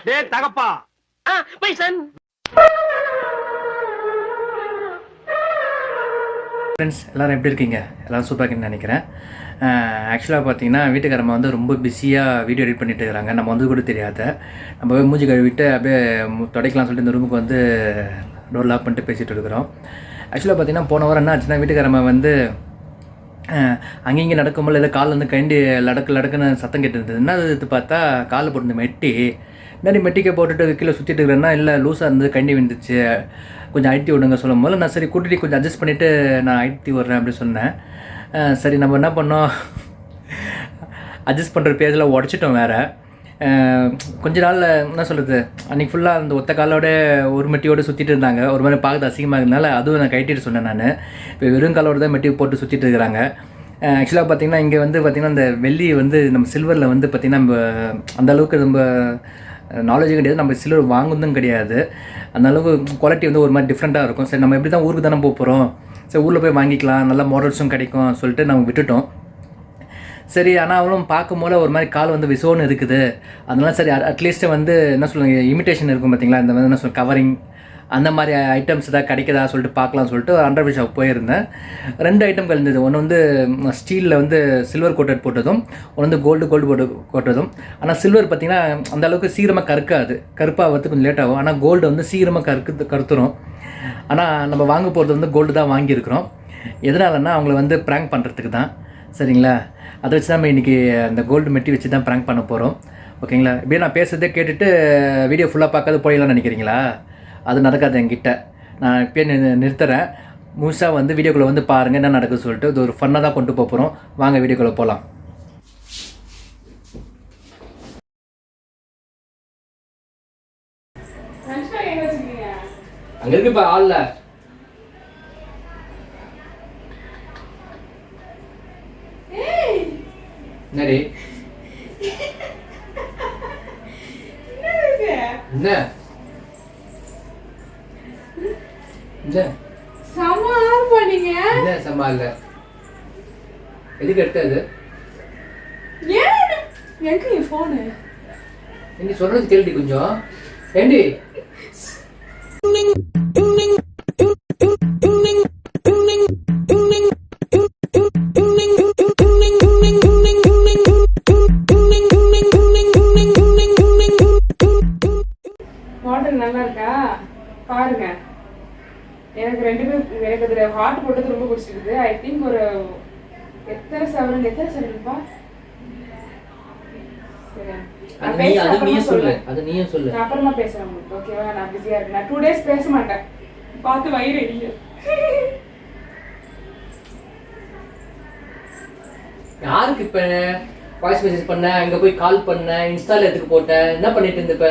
டேய் தகப்பா. My son. Friends எல்லோரும் எப்படி இருக்கீங்க? எல்லோரும் சூப்பராக இருக்குன்னு நினைக்கிறேன். ஆக்சுவலாக பார்த்தீங்கன்னா வீட்டுக்காரம்மா வந்து ரொம்ப பிஸியாக வீடியோ எடிட் பண்ணிட்டு இருக்கிறாங்க. நம்ம வந்து கூட தெரியாத நம்ம போய் மூஞ்சி கழுவிட்டு அப்படியே துடைக்கலாம் சொல்லிட்டு இந்த ரூமுக்கு வந்து டோர் லாக் பண்ணிட்டு பேசிகிட்டு இருக்கிறோம். ஆக்சுவலாக பார்த்தீங்கன்னா போன வாரம் என்ன ஆச்சுன்னா வீட்டுக்காரம்மா வந்து அங்கேயும் நடக்கும்போது ஏதோ கால் வந்து கண்டி லடக்குன்னு சத்தம் கேட்டு இருந்தது. என்ன இது பார்த்தா காலில் போட்டு மெட்டி முன்னாடி மெட்டிக்கை போட்டுட்டு கீழே சுற்றிட்டு இருக்கிறேன்னா இல்லை லூஸாக இருந்தது கண்டி வந்துச்சு கொஞ்சம் அழுத்தி விடுங்க சொல்லும் போது நான் சரி கூட்டிகிட்டு கொஞ்சம் அட்ஜஸ்ட் பண்ணிவிட்டு நான் அழுத்தி விட்றேன் அப்படின்னு சொன்னேன். சரி நம்ம என்ன பண்ணோம், அட்ஜஸ்ட் பண்ணுற பேஜில் உடச்சிட்டோம் வேறு. கொஞ்ச நாளில் என்ன சொல்கிறது, அன்றைக்கி ஃபுல்லாக அந்த ஒத்த காலோட ஒரு மெட்டியோடு சுற்றிட்டு இருந்தாங்க. ஒரு மாதிரி பார்க்குறது அசிங்கமாக இருந்தனால அதுவும் நான் கட்டிட்டு சொன்னேன். நான் இப்போ வெறும் காலோடு தான் மெட்டி போட்டு சுற்றிட்டு இருக்கிறாங்க. ஆக்சுவலாக பார்த்திங்கன்னா இங்கே வந்து பார்த்திங்கன்னா இந்த வெள்ளி வந்து நம்ம சில்வரில் வந்து பார்த்திங்கன்னா நம்ம அந்தளவுக்கு நம்ம நாலேஜும் கிடையாது, நம்ம சில்வர் வாங்குறதும் கிடையாது. அந்த அளவுக்கு குவாலிட்டி வந்து ஒரு மாதிரி டிஃப்ரெண்ட்டாக இருக்கும். சரி நம்ம எப்படி தான் ஊருக்கு தானே போக போகிறோம், சரி ஊரில் போய் வாங்கிக்கலாம், நல்லா மாடல்ஸும் கிடைக்கும் சொல்லிட்டு நம்ம விட்டுட்டோம். சரி ஆனால் அவளும் பார்க்கும்போது ஒரு மாதிரி கால் வந்து விசோன்னு இருக்குது. அதனால சரி அட்லீஸ்ட்டு வந்து என்ன சொல்லுவாங்க இமிட்டேஷன் இருக்கும் பார்த்திங்களா, இந்த மாதிரி என்ன சொல்லுங்கள் கவரிங் அந்த மாதிரி ஐட்டம்ஸ் தான் கிடைக்குதா சொல்லிட்டு பார்க்கலாம் சொல்லிட்டு அண்டர்வேர் ஷாப் போயிருந்தேன். 2 ஐட்டம் கலந்தது. ஒன்று வந்து ஸ்டீலில் வந்து சில்வர் கோட்டட் போட்டதும், ஒன்று வந்து கோல்டு போட்டதும். ஆனால் சில்வர் பார்த்திங்கன்னா அந்த அளவுக்கு சீக்கிரமாக கருப்பாக வந்து கொஞ்சம் லேட் ஆகும். ஆனால் கோல்டு வந்து சீக்கிரமாக கருத்துரும். ஆனால் நம்ம வாங்க போகிறது வந்து கோல்டு தான் வாங்கியிருக்கிறோம். எதனாலன்னா அவங்கள வந்து ப்ராங்க் பண்ணுறதுக்கு தான். சரிங்களா, அதை வச்சு நம்ம இன்றைக்கி அந்த கோல்டு மெட்டி வச்சு தான் ப்ராங்க் பண்ண போகிறோம். ஓகேங்களா, இப்படியே நான் பேசுகிறதே கேட்டுட்டு வீடியோ ஃபுல்லாக பார்க்காத போயிடலாம்னு நினைக்கிறீங்களா? அது நடக்காது என்கிட்ட. நான் இப்போயே நிறுத்துறேன். முழுசாக வந்து வீடியோக்குள்ளே வந்து பாருங்கள் என்ன நடக்குது சொல்லிட்டு. இது ஒரு ஃபன்னாக தான் கொண்டு போகிறோம். வாங்க வீடியோக்குள்ளே போகலாம். அங்கே இருக்கு இப்போ ஆளில் என்னடி என்ன சமாளம் பண்ணீங்க. என்ன சமாள எதுக்கு எடுத்தது? எங்க என் போனு? நீ சொல்றது கேள்வி கொஞ்சம். ஏண்டி மாடல் நல்லா இருக்கா பாருங்க. எனக்கு எனக்கு இதுல ஹார்ட் போட்டது ரொம்ப பிடிச்சிருக்கு. ஐ திங்க் ஒரு எத்தனை செவரன்ப்பா. சொல்லு. நான் அப்புறமா பேசுறேன் உங்களுக்கு. ஓகேவா? நான் பிஸியா இருக்கேன். நான் 2 days பேச மாட்டேன். பார்த்து வயிறு எரியுது. யாருக்கு இப்ப வாய்ஸ் மெசேஜ் பண்ண, அங்க போய் கால் பண்ண, இன்ஸ்டால எதுக்கு போட்ட, என்ன பண்ணிட்டு இருந்த? இப்ப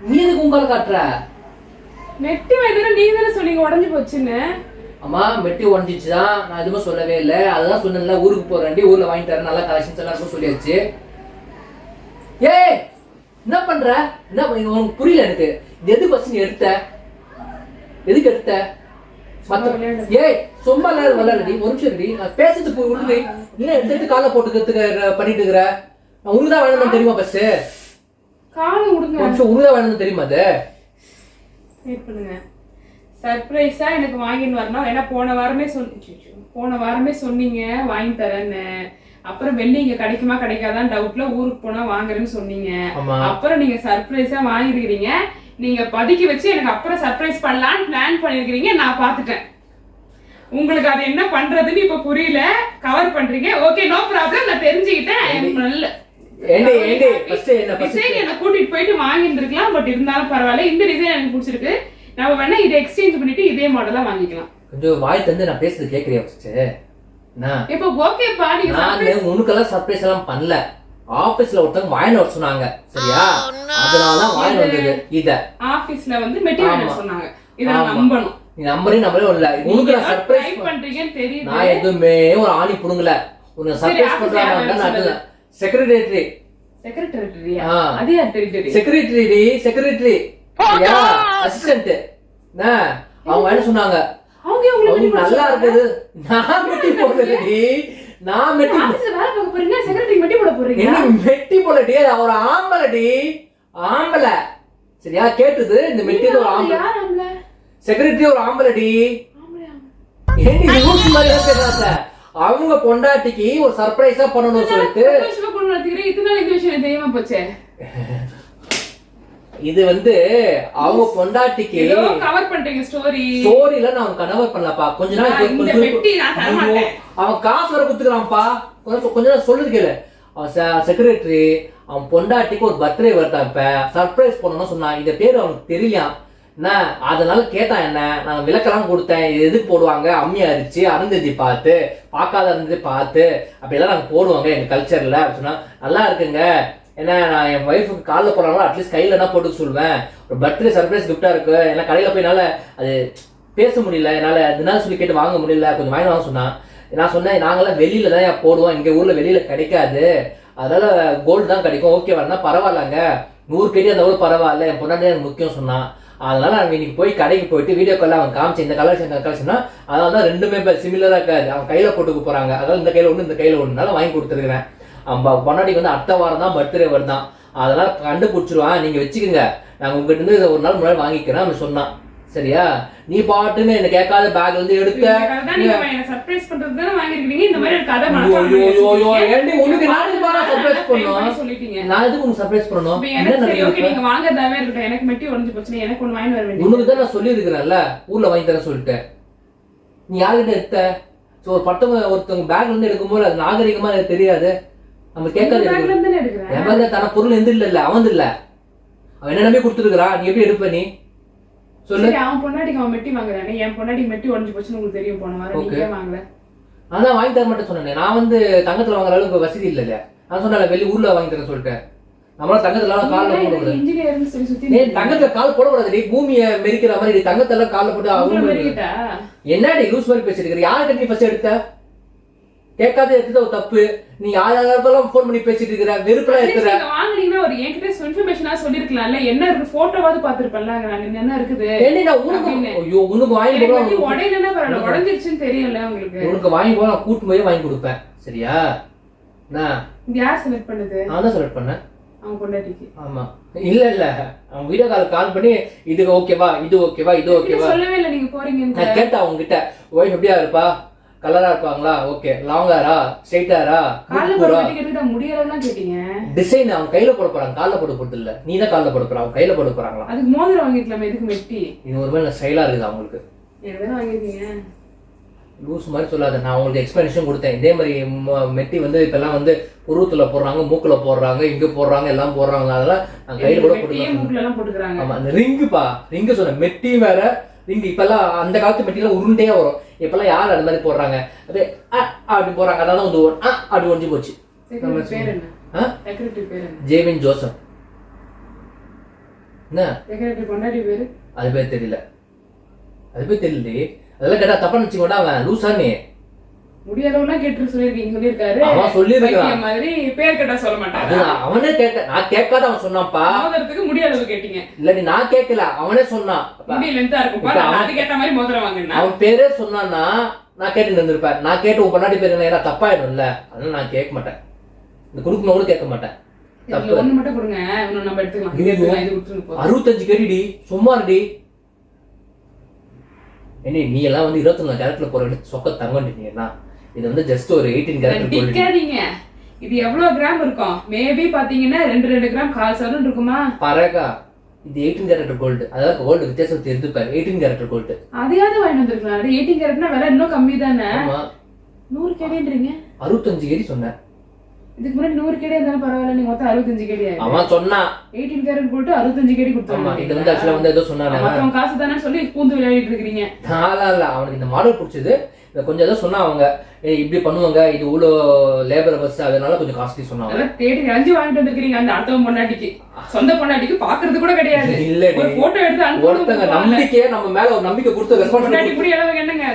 நீ எதுக்கு உங்கால காட்டுற? மெட்டி வைத்திர நீங்க தானே சொன்னீங்க உடஞ்சு போச்சுன்னு. அம்மா மெட்டி உடஞ்சிச்சுதான், நான் எதுவுமே சொல்லவே இல்லை. அதுதான் சொன்னேன்ல ஊருக்கு போறேன்டி, ஊர்ல வாங்கி தரேன், நல்லா கலெக்ஷன்ஸ் எல்லாம் இருக்கும் சொல்லியாச்சு. ஏய் என்ன பண்ற? என்ன உனக்கு புரியல எனக்கு. இது எது ஃபர்ஸ்ட் நீ எடுத்த? எதுக்கு எடுத்த? ஏய் சும்மா விளையாடுடி. ஒரு நிமிஷம் ரெடி நான் பேசிட்டு போய் விடுறி. இல்ல எடுத்து காலை போட்டுக்கிறதுக்கு பண்ணிட்டு இருக்கிற. நான் உனக்கு தான் வேணும்னு தெரியுமா? ஃபர்ஸ்ட் காலை விடுங்க. ஒரு நிமிஷம் உனக்கு தான் வேணும்னு தெரியுமா? அது வெயிட் பண்ணுங்க. சர்ப்ரைஸா எனக்கு வாங்கின்னு வரணும். ஏன்னா போன வாரமே சொன்னீங்க வாங்கி தரேன்னு. அப்புறம் வெள்ளி இங்க கிடைக்குமா கிடைக்காதான் டவுட்ல ஊருக்கு போனா வாங்குறேன்னு சொன்னீங்க. அப்புறம் நீங்க சர்ப்ரைஸா வாங்கிருக்கீங்க. நீங்க பதுக்கி வச்சு எனக்கு அப்புறம் சர்ப்ரைஸ் பண்ணலாம்னு பிளான் பண்ணிருக்கீங்க. நான் பாத்துட்டேன். உங்களுக்கு அது என்ன பண்றதுன்னு இப்ப புரியல. கவர் பண்றீங்க. Okay no problem. நான் தெரிஞ்சுக்கிட்டேன். நல்ல டிசைன் என்ன கூட்டிட்டு போயிட்டு வாங்கிட்டு இருக்கலாம். பட் இருந்தாலும் பரவாயில்ல. இந்த டிசைன் எனக்கு பிடிச்சிருக்கு. நம்ம வேணா இதை எக்ஸ்சேஞ்ச் பண்ணிட்டு இதே மாடலா வாங்கிக்கலாம். கொஞ்சம் வாய் தந்து நான் பேசுறது கேக்குறியா? இப்போ ஓகே பா. நீங்க உனக்கெல்லாம் சர்ப்ரைஸ் எல்லாம் பண்ணல. ஆபீஸ்ல ஒருத்தவங்க வாங்கிட்டு வர சொன்னாங்க. சரியா? அதனால வாங்கிட்டு வந்தது. இத ஆபீஸ்ல வந்து மெட்டீரியல் சொன்னாங்க. இத நம்பணும். நீ நம்பரே இல்ல. உனக்கு நான் சர்ப்ரைஸ் பண்றீங்கன்னு தெரியுது. நான் எதுவுமே ஒரு ஆணி புடுங்கல. உன்னை சர்ப்ரைஸ் பண்றாங்க. நான் செக்ரட்டரி. அதே செக்ரட்டரி அசிஸ்டன்ட். அவங்க என்ன சொன்னாங்க? அவங்க நல்லா இருக்குது. நான் மெட்டி போடுறேன்டி. நான் மெட்டி ஆபீஸ்ல வேலை பார்க்க போறீங்க, செக்ரட்டரி மெட்டி போட போறீங்க. என்ன மெட்டி போலடி, ஒரு ஆம்பளடி, ஆம்பளை. சரியா கேட்டுது? இந்த மெட்டி ஒரு ஆம்பளை. யார் ஆம்பளை? செக்ரட்டரி ஒரு ஆம்பளடி. ஆம்பளையா? ஏண்டி லூஸ் மாதிரி பேசாத. அவங்க பொண்டாட்டிக்கு ஒரு சர்ப்ரைஸா பண்ணணும்னு சொல்லிட்டு விஷயமா கொண்டு வரதுக்கு இத்தனை நாள் இந்த விஷயம் தெரியாம போச்சே. இது அவங்க பொண்டாட்டிக்கு ஏதோ கவர் பண்றீங்க ஸ்டோரியில நான் கனவர் பண்ணலப்பா. கொஞ்ச நாள் இந்த பெட்டி நான் தர மாட்டேன். அவன் காசு வர குத்துக்கிறான்ப்பா. கொஞ்ச நாள் சொல்லுது கேளு. அவன் செக்ரட்டரி அவன் பொண்டாட்டிக்கு ஒரு பர்த்டே வருதா, இப்ப சர்ப்ரைஸ் பண்ணணும்னு சொன்னான். இந்த பேரு அவனுக்கு தெரியலையா என்ன, அதனால கேட்டான். என்ன நான் விளக்கெல்லாம் கொடுத்தேன், இது எதுக்கு போடுவாங்க, அம்மி அரிச்சு அருந்ததி பார்த்து பார்க்காத அருந்ததி பார்த்து அப்படியெல்லாம் நாங்கள் போடுவாங்க எங்க கல்ச்சர்ல அப்படின்னு சொன்னா, நல்லா இருக்குங்க. ஏன்னா நான் என் ஒய்ஃபுக்கு காலில் போடுறாங்களோ அட்லீஸ்ட் கையில் என்ன போட்டு சொல்லுவேன். ஒரு பர்த்டே சர்ப்ரைஸ் கிஃப்டா இருக்கு. ஏன்னா கடையில் போய் என்னால் அது பேச முடியல, என்னால் அதனால சொல்லி கேட்டு வாங்க முடியல, கொஞ்சம் வாங்கி வாங்க சொன்னான். நான் சொன்னேன் நாங்களாம் வெளியில தான் போடுவோம், இங்கே ஊரில் வெளியில கிடைக்காது, அதனால கோல்டு தான் கிடைக்கும். ஓகே வரனா பரவாயில்லங்க, 100 கேடி அந்த கூட பரவாயில்ல, என் பொண்ணாடி எனக்கு முக்கியம் சொன்னான். அதனால அவன் இன்னைக்கு போய் கடைக்கு போயிட்டு வீடியோ காலில் அவன் காமிச்சு இந்த கலெக்ஷன்னா அதனால தான் ரெண்டுமே சிமிலராக இருக்காது. அவன் கையில் போட்டுக்க போகிறாங்க, அதனால இந்த கையில் ஒன்று இந்த கையில் ஒன்றுனால வாங்கி கொடுத்துருக்குறேன். அவன் பொன்னாடிக்கு அடுத்த வாரம் தான் பர்த்டே வருதான், அதெல்லாம் கண்டுபிடிச்சிருவான், நீங்கள் வச்சுக்கோங்க, நாங்கள் உங்ககிட்ட இருந்து ஒரு நாள் முன்னாடி வாங்கிக்கிறேன் அவன் சொன்னான். சரியா? நீ பாட்டுன்னு என்ன கேட்காத பேக்ல இருந்து எடுத்த சர்ப்ரைஸ் பண்றது தான வாங்கிருக்கீங்க. இந்த மாதிரி கதை உனக்கு நாளைக்கு பாரா சர்ப்ரைஸ் பண்ணனும் சொல்லிட்டீங்க. நான் எதுக்கு உங்களுக்கு சர்ப்ரைஸ் பண்ணனும்? என்ன சரி ஓகே நீங்க வாங்கறதாவே இருக்கட்டும். எனக்கு மெட்டி உடைஞ்சு போச்சு, எனக்கு ஒன்னு வாங்கி வர வேண்டியது. உனக்கு தான் நான் சொல்லி இருக்கறேன்ல ஊர்ல வாங்கி தர சொல்லிட்டு. நீ யார்கிட்ட எடுத்த? சோ ஒரு ஒருத்தங்க பேக்ல இருந்து எடுக்கும்போது அது நாகரிகமா எனக்கு தெரியாது. நம்ம கேட்காத பேக்ல இருந்து எடுக்கறேன். எவங்க தன பொருள் எந்த இல்ல அவன் இல்ல. அவன் என்ன நம்பி கொடுத்துருக்கான், நீ எப்படி எடுப்ப நீ? சொல்லு. அவன் பொண்டாட்டிக்கு அவன் மெட்டி வாங்குறானே, என் பொண்டாட்டிக்கு மெட்டி உடைஞ்சு போச்சுன்னு உங்களுக்கு தெரியும் போன வாரம். நீங்க வாங்கல. அதான் வாங்கி தர மாட்டேன்னு சொன்னேன். நான் தங்கத்துல வாங்குற அளவுக்கு வசதி இல்ல. நான் சொன்னல வெளி ஊர்ல வாங்கி தரேன்னு சொல்லிட்டேன். நம்மள தங்கத்துல கால்ல போடுறது. இன்ஜினியர்னு சொல்லி சுத்தி. ஏய் தங்கத்துல கால் போட கூடாதுடி, பூமியை மெரிக்கிற மாதிரி தங்கத்துல கால்ல போட்டு அவங்க மெரிக்கிட்டா. என்னடி லூஸ் மாதிரி பேசிட்டு இருக்க? யார்கிட்ட நீ ஃபர்ஸ்ட் எடுத்த? கேட்காத எடுத்தது ஒரு தப்பு. நீ யாராருக்கெல்லாம் ஃபோன் பண்ணி பேசிட்டு இருக்கற, வெறுப்பா இருக்கற. நீங்க வாங்குனீங்கன்னா ஒரு என்கிட்ட இன்ஃபர்மேஷனா சொல்லிருக்கலாம்ல. என்ன இருக்கு போட்டோவாது பாத்துருப்பேன்ல. நான் என்ன இருக்குது என்ன உனக்கு ஐயோ உனக்கு வாங்கி போறோம். உடையலனா பரவாயில்லை, உடைஞ்சிருச்சுன்னு தெரியல உங்களுக்கு. உனக்கு வாங்கி போறோம், கூட்டு போய் வாங்கி கொடுப்பேன். சரியா? நான் இது யார் செலக்ட் பண்ணது? நான் தான் செலக்ட் பண்ணேன். அவன் பொண்டாட்டிக்கு. ஆமா இல்ல அவன் வீடியோ கால் பண்ணி இது ஓகேவா இது ஓகேவா இது ஓகேவா சொல்லவே இல்ல. நீங்க போறீங்கன்னு நான் கேட்டேன் அவங்க கிட்ட. ஒய்ஃப் எப்படியா இருப்பா, கலரா இருப்பாங்களா, ஓகே லாங்காரா ஸ்ட்ரைட்டாரா, கால்ல போட கேட்டிட்டு முடியறதெல்லாம் கேட்டிங்க. டிசைன் அவன் கையில போட போறாங்க, கால்ல போட போறது இல்ல. நீ தான் கால்ல போட போற, அவங்க கையில போட போறாங்களா? அதுக்கு மோதிரம் வாங்கிக்கலாமே, எதுக்கு மெட்டி? இது ஒருவேளை ஸ்டைலா இருக்குது அவங்களுக்கு. எதுனா வாங்கிருக்கீங்க லூஸ் மாதிரி சொல்லாத. நான் உங்களுக்கு எக்ஸ்பிளனேஷன் கொடுத்தேன். இதே மாதிரி மெட்டி இப்பெல்லாம் புருவத்துல போடுறாங்க, மூக்குல போடுறாங்க, இங்க போடுறாங்க, எல்லாம் போடுறாங்க. அதெல்லாம் நான் கையில கூட போட்டுக்கலாம். ஆமா அந்த ரிங்குப்பா, ரிங்கு சொன்ன மெட்டி வேற ரிங்கு. இப்பெல்லாம் அந்த காலத்து மெட்டிலாம் உருண்டையா வரும். இப்பெல்லாம் யார் அந்த மாதிரி போடுறாங்க, அப்படியே அப்படி போடுறாங்க. அதனால அப்படி ஒழிஞ்சு போச்சு. ஜேவின் ஜோசப். என்ன அது பேர் தெரியல, அது பேர் தெரியல. அதெல்லாம் கேட்டா தப்பா நினைச்சுக்கோடா, அவன் லூசா நீ முடியாதவனா கேட்டு சொல்லிருக்காரு. அவன் சொல்லிருக்கான் மாதிரி பேர் கேட்டா சொல்ல மாட்டான். அவனே கேட்ட, நான் கேட்காத அவன் சொன்னான்ப்பா. மோதிரத்துக்கு முடியாதவங்க கேட்டீங்க. இல்ல நான் கேட்கல, அவனே சொன்னான். அதுக்கேற்ற மாதிரி மோதிரம் வாங்கினா அவன் பேரே சொன்னான்னா நான் கேட்டு இருந்திருப்பேன். நான் கேட்டு உன் பொன்னாடி பேர் என்ன தப்பாயிடும்ல, அதனால நான் கேட்க மாட்டேன். இந்த குடுக்கணும் கூட கேட்க மாட்டேன். ஒண்ணு மட்டும் கொடுங்க, நம்ம எடுத்துக்கலாம். 65 கேடிடி சும்மா இருடி. என்ன நீ எல்லாம் 24 கேரட்ல போற சொக்க தங்கண்டினா, இது ஜஸ்ட் ஒரு 18 கேரட் டிக்காதீங்க. இது எவ்வளவு கிராம் இருக்கும்? மேபி பாத்தீங்கன்னா 2 கிராம் 1/4 சவரன் இருக்குமா? பரகா இது 18 கேரட் கோல்ட். அதாவது கோல்ட் வித்தியாசம் தெரிஞ்சுப்பாரு. 18 கேரட் கோல்ட் அதையாவது வாங்கி வந்திருக்கலாம். 18 கேரட்னா விலை இன்னும் கம்மி தானே. 100 கேடின்றீங்க. 65 கேடி சொன்னேன். இதுக்கு முன்னாடி 100 கேடி இருந்தாலும் பரவாயில்ல, நீங்க மொத்தம் 65 கேடி. அவன் சொன்னா 18 கேரட் போட்டு 65 கேடி கொடுத்தாங்க. இது ஆக்சுவலா ஏதோ சொன்னானே, மத்தவங்க காசு தானே சொல்லி பூந்து விளையாடிட்டு இருக்கீங்க. இல்ல அவனுக்கு இந்த மாடல் பிடிச்சது. கொஞ்சம் ஏதோ சொன்னா அவங்க இப்படி பண்ணுவாங்க, இது இவ்வளோ லேபர் பஸ், அதனால கொஞ்சம் காஸ்ட்லி சொன்னாங்க. தேடி அஞ்சு வாங்கிட்டு வந்துருக்கீங்க. அந்த அடுத்த பொண்டாட்டிக்கு, சொந்த பொண்டாட்டிக்கு பாக்குறது கூட கிடையாது. இல்ல ஒரு போட்டோ எடுத்து ஒருத்தங்க நம்பிக்கையே நம்ம மேல ஒரு நம்பிக்கை கொடுத்து ரெஸ்பான்சிபிலிட்டி இப்படி எல்லாம் என்னங்க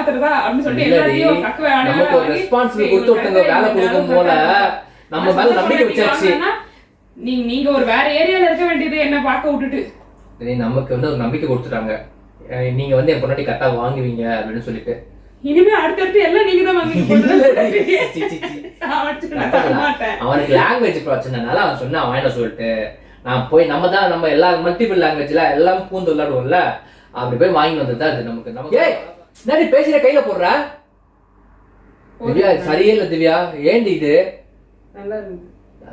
திருதா அப்படின்னு சொல்லி எல்லாரையும் நமக்கு ஒரு ரெஸ்பான்சிபிலிட்டி கொடுத்து ஒருத்தங்க வேலை கொடுக்கும் போல நம்ம மேல நம்பிக்கை வச்சாச்சு. நீங்க ஒரு வேற ஏரியால இருக்க வேண்டியது என்ன பார்க்க விட்டுட்டு நமக்கு ஒரு நம்பிக்கை கொடுத்துட்டாங்க. நீங்க என் பொண்டாட்டி கரெக்டா வாங்குவீங்க அப்படின்னு சொல்லிட்டு இனிமே அடுத்தடுத்து எல்லாம் நீங்க தான் அவனுக்கு லாங்குவேஜ் பிரச்சனைனால அவன் சொன்னா அவன் சொல்லிட்டு நான் போய் நம்ம எல்லா மல்டிபிள் லாங்குவேஜ்ல எல்லாம் பூந்து விளையாடுவோம்ல அப்படி போய் வாங்கி வந்ததுதான் அது நமக்கு. ஏய் என்னடி பேசுற கையில போடுற திவ்யா? சரியே இல்ல திவ்யா, ஏண்டி இது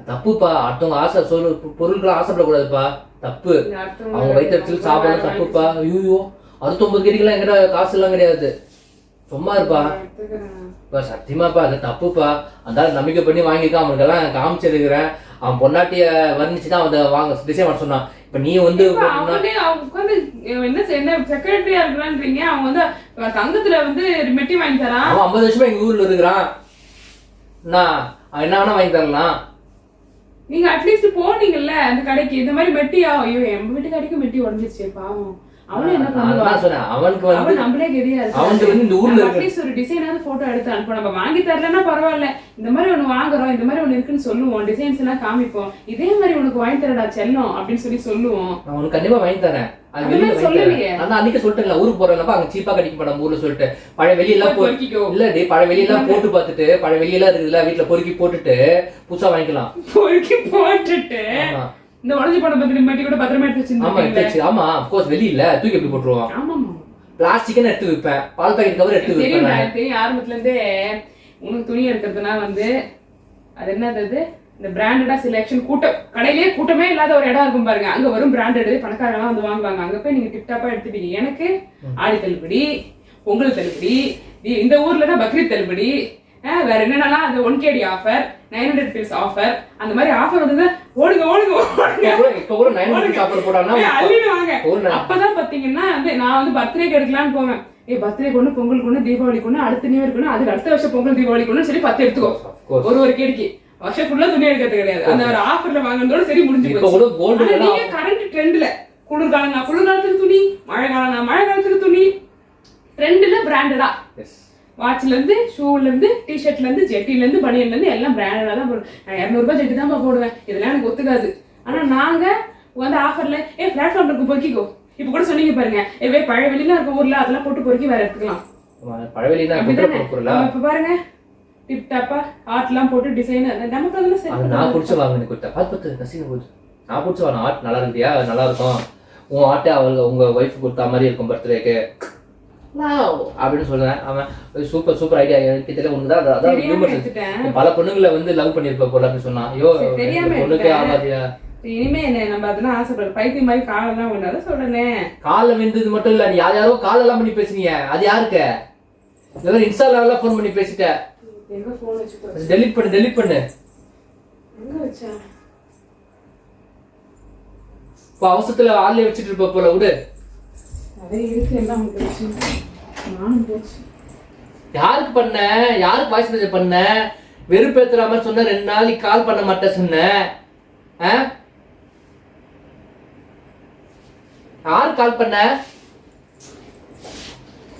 தப்புப்பா. அடுத்தவங்க ஆசை சொல்லு பொருட்கள் ஆசைப்படக்கூடாதுப்பா, தப்பு. அவங்க வயிற்று சாப்பிடலாம் தப்புப்பா. ஐயோ 69 கேடிக்கெல்லாம் எங்கிட்ட காசு எல்லாம் கிடையாது, சும்மா இருப்பா. சத்தியமாப்பா அது தப்புப்பா. அந்த நம்பிக்கை பண்ணி வாங்கியிருக்கான், அவனுக்கெல்லாம் காமிச்சிருக்கிறேன். அவன் பொண்டாட்டிய வர்ணிச்சுதான் அவன் வாங்க டிசைன் பண்ண சொன்னான். இப்ப நீ வந்து என்ன செக்ரட்டரியா இருக்கிறான்றீங்க, அவங்க வந்து தங்கத்துல வந்து மெட்டி வாங்கி தரான். அவன் 50 வருஷமா எங்க ஊர்ல இருக்கிறான், என்ன வேணா வாங்கி தரலாம். நீங்க அட்லீஸ்ட் போனீங்கல்ல அந்த கடைக்கு, இந்த மாதிரி மெட்டியா? ஐயோ என் வீட்டு கடைக்கு மெட்டி உடஞ்சிருச்சு பாவம். அவனே என்ன பண்ணுவான்? அவனுக்கு வந்து நம்மளே கெதியா இருக்கு. அவனுக்கு வந்து இந்த ஊர்ல அட்லீஸ்ட் ஒரு டிசைனாவது போட்டோ எடுத்து அனுப்பணும். நம்ம வாங்கி தரலன்னா பரவாயில்ல, இந்த மாதிரி ஒண்ணு வாங்குறோம், இந்த மாதிரி ஒண்ணு இருக்குன்னு சொல்லுவோம், டிசைன்ஸ் எல்லாம் காமிப்போம். இதே மாதிரி உனக்கு வாங்கி தரடா செல்லம் அப்படின்னு சொல்லுவோம். நான் உனக்கு கண்டிப்பா வாங்கி தரேன். அன்னைக்கு சொல்லிட்டேன் ஊருக்கு போறப்ப அங்க சீப்பா கிடைக்க மாட்டோம் ஊர்ல சொல்லிட்டு. பழைய வெளியெல்லாம் இல்ல பழைய வெளியெல்லாம் போட்டு பார்த்துட்டு பழைய வெளியெல்லாம் இருக்குதுல்ல வீட்டுல பொறுக்கி போட்டுட்டு புதுசா வாங்கிக்கலாம். பொறுக்கி போட்டுட்டு இந்த உடஞ்சி போன பத்திரி மாட்டி கூட பத்திரமா எடுத்து வச்சிருந்தீங்க. ஆமா ஆஃப் கோர்ஸ் வெளியில தூக்கி எப்படி போட்டுருவோம். ஆமா பிளாஸ்டிக்னு எடுத்து வைப்பேன், பால் பாக்கெட் கவர் எடுத்து வைப்பேன். தெரியும் ஆரம்பத்துல இருந்தே உனக்கு துணி எடுக்கிறதுனா வந்து அது என்னது இந்த பிராண்டடா செலக்ஷன் கூட்டம், கடையிலேயே கூட்டமே இல்லாத ஒரு இடம் இருக்கும் பாருங்க, அங்க வரும் பிராண்டட் பணக்காரங்களாம் வந்து வாங்குவாங்க. அங்க போய் நீங்க டிப்டாப்பா எடுத்துட்டீங்க. எனக்கு ஆடி தள்ளுபடி, பொங்கல் தள்ளுபடி, இந்த ஊர்ல தான் பக்ரீத் தள்ளுபடி, வேற என்னன்னா அந்த 1KD ஆஃபர், 900 rupees ஆஃபர், அந்த மாதிரி ஆஃபர் வந்து ஓடுங்க ஓடுங்க ஓடுங்க. இப்ப கூட 900 ஆஃபர் போட்டாங்கன்னா அள்ளிடுவாங்க. அப்பதான் பாத்தீங்கன்னா வந்து நான் வந்து பர்த்டேக்கு எடுக்கலாம்னு போவேன். பர்த்டே கொண்டு, பொங்கல் கொண்டு, தீபாவளி கொண்டு, அடுத்த நியூ இயர் கொண்டு, அதுக்கு அடுத்த வருஷம் பொங்கல் தீபாவளி கொண்டு சொல்லி 10 எடுத்துக்கோ. ஒரு கேடிக்கு வருஷம் ஃபுல்லா துணி எடுக்கிறது கிடையாது, அந்த ஒரு ஆஃபர்ல வாங்குறதோட சரி முடிஞ்சு போச்சு. நீங்க கரண்ட் ட்ரெண்ட்ல குளிர்காலத்துக்கு துணி, மழை காலத்துக்கு துணி, ட்ரெண்ட்ல பிராண்டடா வாட்ச்ல இருந்து ஷூல இருந்து டிஷர்ட்ல இருந்து ஜெட்டில இருந்து பனியன்ல இருந்து எல்லாம் பிராண்டடா தான் போடுவேன். நான் 200 ரூபாய் ஜெட்டி தான் போடுவேன், இதெல்லாம் எனக்கு ஒத்துக்காது. ஆனா நாங்க வந்து ஆஃபர்ல பிளாட்ஃபார்ம்ல இருக்கு பொறுக்கிக்கோ. இப்ப கூட சொன்னீங்க பாருங்க, பழைய வெளியில இருக்க ஊர்ல அதெல்லாம் போட்டு பொறுக்கி வேற எடுத்துக்கலாம். பழைய வெளியில இப்ப பாருங்க டிப் டாப்பா ஆர்ட்லாம் போட்டு டிசைன் நமக்கு அதெல்லாம் சரி. நான் பிடிச்ச வாங்கினேன் கொடுத்தா பார்த்து நசிங்க போகுது. நான் பிடிச்ச வாங்க ஆர்ட் நல்லா இருக்கியா, நல்லா இருக்கும். உன் ஆர்ட்டை உங்க ஒய்ஃப் கொடுத்தா மாதிரி இருக்கும் பர்த்டேக்கு அப்படின்னு சொல்றேன். அவன் சூப்பர் ஐடியா, கிட்ட உனக்குதான் அதான் பல பொண்ணுங்களை வந்து லவ் பண்ணிருப்ப போல அப்படின்னு சொன்னான். ஐயோ பொண்ணுக்கே ஆகாதியா, இனிமே என்ன நம்ம அதெல்லாம் ஆசைப்படுற பைத்தியம் மாதிரி காலெல்லாம் ஒண்ணாத சொல்றேன். காலை வெந்தது மட்டும் இல்ல, நீ யாரோ காலெல்லாம் பண்ணி பேசுனீங்க, அது யாருக்கு? இன்ஸ்டால போன் பண்ணி பேசிட்ட. எங்க போன் வச்சு டெலீட் பண்ணு. எங்க வச்சா? அவசரத்துல ஆள்ல வச்சிட்டு இருப்ப போல விடு. அதே இருக்கு எல்லாம் போச்சு. நானும் போச்சு. யாருக்கு பண்ண? யாருக்கு வாய்ஸ் மெசேஜ் பண்ண? வெறுப்பேத்துற மாதிரி சொன்ன, 2 நாளைக்கு கால் பண்ண மாட்டேன் சொன்ன. யாரு கால் பண்ண?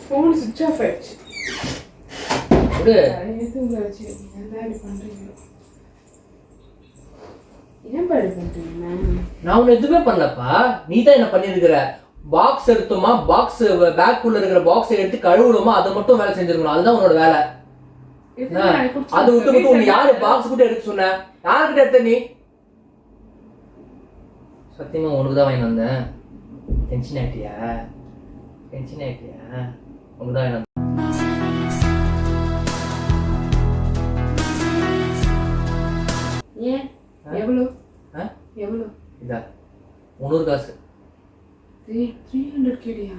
போன் சுவிட்ச் ஆஃப் ஆயிடுச்சு. நான் உன்னை எதுவுமே பண்ணலப்பா, நீ தான் என்ன பண்ணிருக்கிற. பாக்ஸ் எடுத்தோமா, பாக்ஸ் பேக் உள்ள இருக்கிற பாக்ஸ் எடுத்து கழுவுறோமா, அதை மட்டும் வேலை செஞ்சிருக்கணும். அதுதான் உன்னோட வேலை. அது விட்டு உன்னை யாரு பாக்ஸ் கூட எடுக்க சொன்ன? யாருக்கிட்ட எடுத்த நீ? சத்தியமா உனக்கு தான் வாங்கி வந்தேன். டென்ஷன் ஆயிட்டியா? உனக்கு தான் வாங்கி. எவ்வளவு? இதா 300 காசு. 300 கேடியா?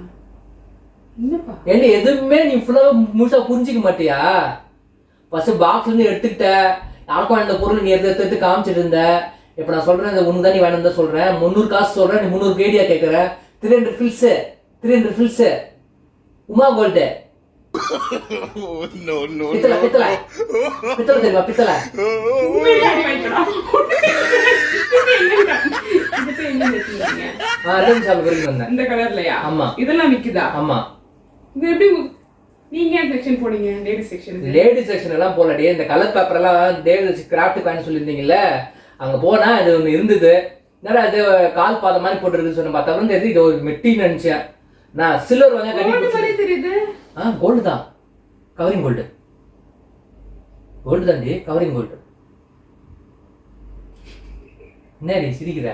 என்னப்பா என்ன எதுவுமே நீ ஃபுல்லா முழுசா புரிஞ்சிக்க மாட்டியா? ஃபர்ஸ்ட் பாக்ஸ்ல இருந்து எடுத்துக்கிட்ட, யாருக்கும் அந்த பொருள் நீ எடுத்து காமிச்சிட்டு இருந்த. இப்ப நான் சொல்றேன், இந்த உனக்கு தான் நீ வேணும் தான் சொல்றேன். 300 காசு சொல்றேன், நீ 300 கேடியா கேட்கற. 300 ஃபில்ஸ் உமா கோல்டு. பித்தளை தெரியுமா? பித்தளை இந்த கலர்லயா? ஆமா. இதெல்லாம் விக்குதா? ஆமா. இது எப்படி நீங்க செக்ஷன் போடுங்க? லேடி செக்ஷன் எல்லாம் போலடி. இந்த கலர் பேப்பர் எல்லாம் தேவதாசி கிராஃப்ட் பேன் சொல்லியிருந்தீங்கல்ல, அங்க போனா அது ஒண்ணு இருந்தது. என்னடா அது கால் பாத மாதிரி போட்டுருக்குன்னு சொன்ன பார்த்தா வந்து இது ஒரு மெட்டி நினைச்சேன். நான் சில்வர் வாங்க கட்டி தெரியுது. கோல்டு தான். Covering gold. கோல்டு தாண்டி, கவரிங் கோல்டு. என்னடி சிரிக்கிற?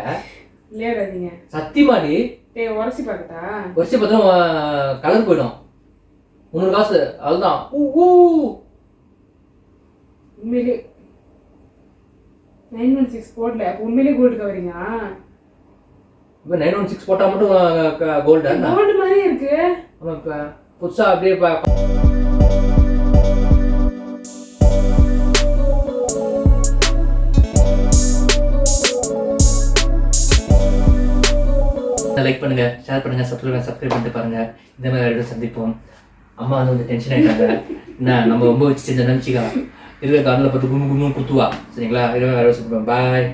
இல்லையாடாதீங்க சத்தியமாடி. உரசி பார்க்கட்டா? உரசி பார்த்தா கலர் போயிடும். 300 காசு அதுதான். உண்மையிலே 916 போடல. உண்மையிலே கோல்டு கவரிங்கா? இப்போ 916 போட்டால் மட்டும் கோல்டு கோல்டு மாதிரியே இருக்கு. ஆமாம், இப்போ புதுசாக அப்படியே லைக் பண்ணுங்க, ஷேர் பண்ணுங்க, சப்ஸ்கிரைப் பண்ணிட்டு பாருங்க. இந்த மாதிரி வீடியோ சந்திப்போம். அம்மா வந்து டென்ஷன் ஆகிட்டாங்க. என்ன நம்ம ரொம்ப வச்சு செஞ்ச நினச்சிக்கா இருக்கிற காரில் பார்த்து கும்பு கும்பு குத்துவா. சரிங்களா? வேறு சந்திப்போம். பாய்.